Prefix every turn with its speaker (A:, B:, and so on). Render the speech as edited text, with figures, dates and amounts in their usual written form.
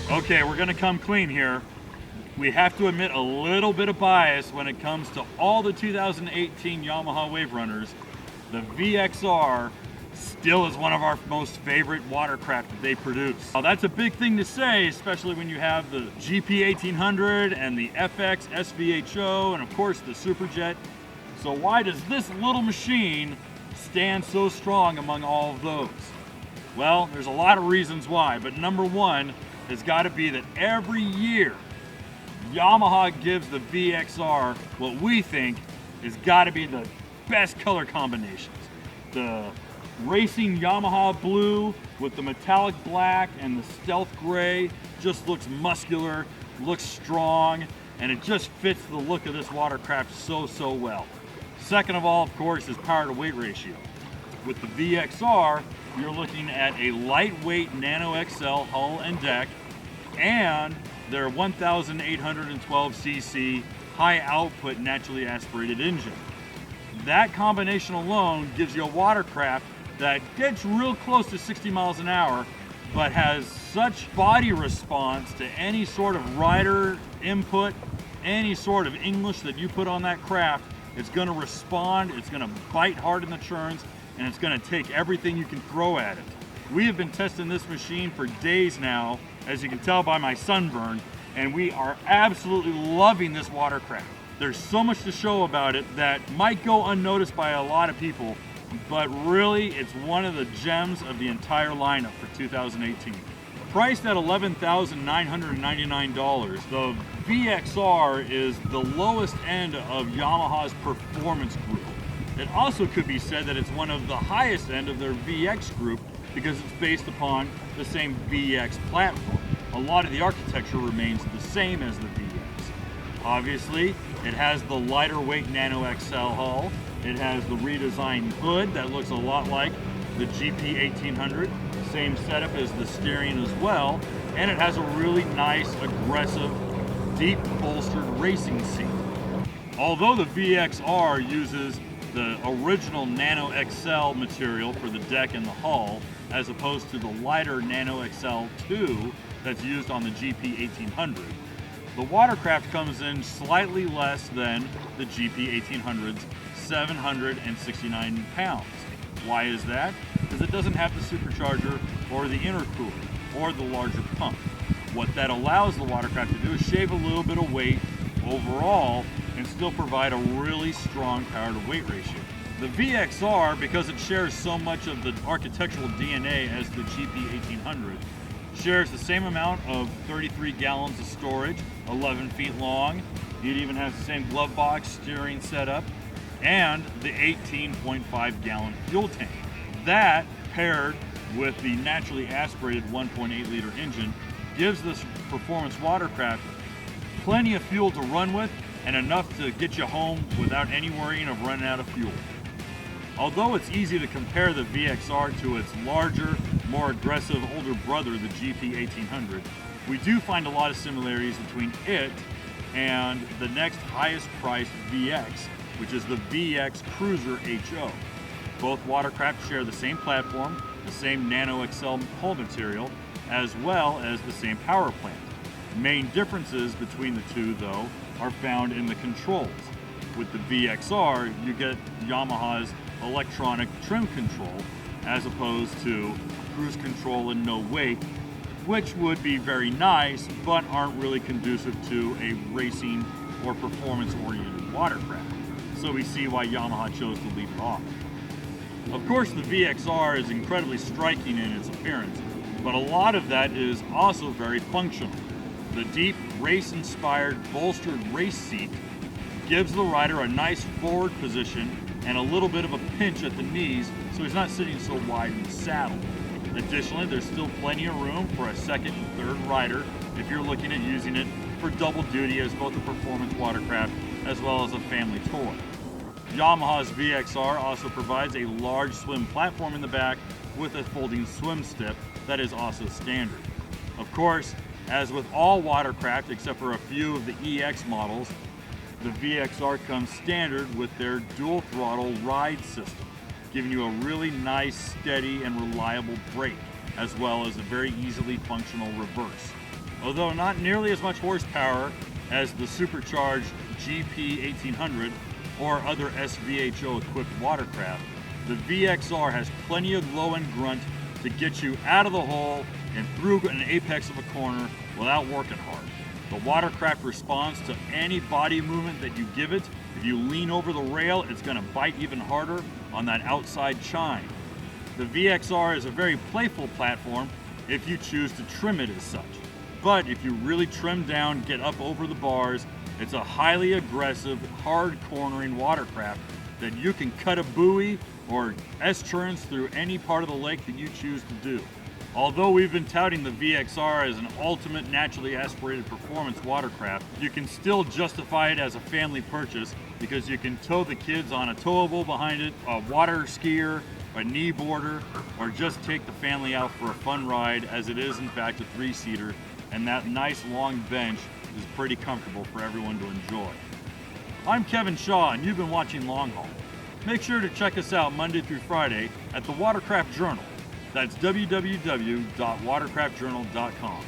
A: Okay, we're gonna come clean here. We have to admit a little bit of bias when it comes to all the 2018 Yamaha WaveRunners. The VXR still is one of our most favorite watercraft that they produce. Now that's a big thing to say, especially when you have the GP 1800 and the FX SVHO and of course the Superjet. So why does this little machine stand so strong among all of those? Well, there's a lot of reasons why, but number one has got to be that every year Yamaha gives the VXR what we think has got to be the best color combinations. The racing Yamaha blue with the metallic black and the stealth gray just looks muscular, looks strong, and it just fits the look of this watercraft so well. Second of all, of course, is power to weight ratio. With the VXR, you're looking at a lightweight NanoXcel hull and deck and their 1,812cc high output naturally aspirated engine. That combination alone gives you a watercraft that gets real close to 60 miles an hour, but has such body response to any sort of rider input, any sort of English that you put on that craft. It's going to respond, it's going to bite hard in the turns, and it's going to take everything you can throw at it. We have been testing this machine for days now, as you can tell by my sunburn, and we are absolutely loving this watercraft. There's so much to show about it that might go unnoticed by a lot of people, but really it's one of the gems of the entire lineup for 2018. Priced at $11,999, the VXR is the lowest end of Yamaha's performance group. It also could be said that it's one of the highest end of their VX group because it's based upon the same VX platform. A lot of the architecture remains the same as the VX. Obviously, it has the lighter weight NanoXcel hull. It has the redesigned hood that looks a lot like the GP 1800. Same setup as the steering as well. And it has a really nice, aggressive, deep bolstered racing seat. Although the VXR uses the original NanoXcel material for the deck and the hull, as opposed to the lighter NanoXcel 2 that's used on the GP 1800. The watercraft comes in slightly less than the GP 1800's 769 pounds. Why is that? Because it doesn't have the supercharger or the intercooler or the larger pump. What that allows the watercraft to do is shave a little bit of weight overall and still provide a really strong power to weight ratio. The VXR, because it shares so much of the architectural DNA as the GP 1800, shares the same amount of 33 gallons of storage, 11 feet long. It even has the same glove box steering setup and the 18.5 gallon fuel tank. That, paired with the naturally aspirated 1.8 liter engine, gives this performance watercraft plenty of fuel to run with and enough to get you home without any worrying of running out of fuel. Although it's easy to compare the VXR to its larger, more aggressive older brother, the GP 1800, we do find a lot of similarities between it and the next highest priced VX, which is the VX Cruiser HO. Both watercraft share the same platform, the same NanoXcel hull material, as well as the same power plant. Main differences between the two, though, are found in the controls. With the VXR, you get Yamaha's electronic trim control as opposed to cruise control and no weight, which would be very nice but aren't really conducive to a racing or performance-oriented watercraft. So we see why Yamaha chose to leave it off. Of course, the VXR is incredibly striking in its appearance, but a lot of that is also very functional. The deep, race-inspired, bolstered race seat gives the rider a nice forward position and a little bit of a pinch at the knees so he's not sitting so wide in the saddle. Additionally, there's still plenty of room for a second and third rider if you're looking at using it for double duty as both a performance watercraft as well as a family toy. Yamaha's VXR also provides a large swim platform in the back with a folding swim step that is also standard. Of course, as with all watercraft except for a few of the EX models, the VXR comes standard with their dual-throttle ride system, giving you a really nice, steady, and reliable brake, as well as a very easily functional reverse. Although not nearly as much horsepower as the supercharged GP 1800 or other SVHO equipped watercraft, the VXR has plenty of low-end grunt to get you out of the hole and through an apex of a corner without working hard. The watercraft responds to any body movement that you give it. If you lean over the rail, it's going to bite even harder on that outside chine. The VXR is a very playful platform if you choose to trim it as such. But if you really trim down, get up over the bars, it's a highly aggressive, hard cornering watercraft that you can cut a buoy or S-turns through any part of the lake that you choose to do. Although we've been touting the VXR as an ultimate naturally aspirated performance watercraft, you can still justify it as a family purchase because you can tow the kids on a towable behind it, a water skier, a knee boarder, or just take the family out for a fun ride, as it is in fact a 3-seater, and that nice long bench is pretty comfortable for everyone to enjoy. I'm Kevin Shaw, and you've been watching Long Haul. Make sure to check us out Monday through Friday at the Watercraft Journal. That's www.watercraftjournal.com.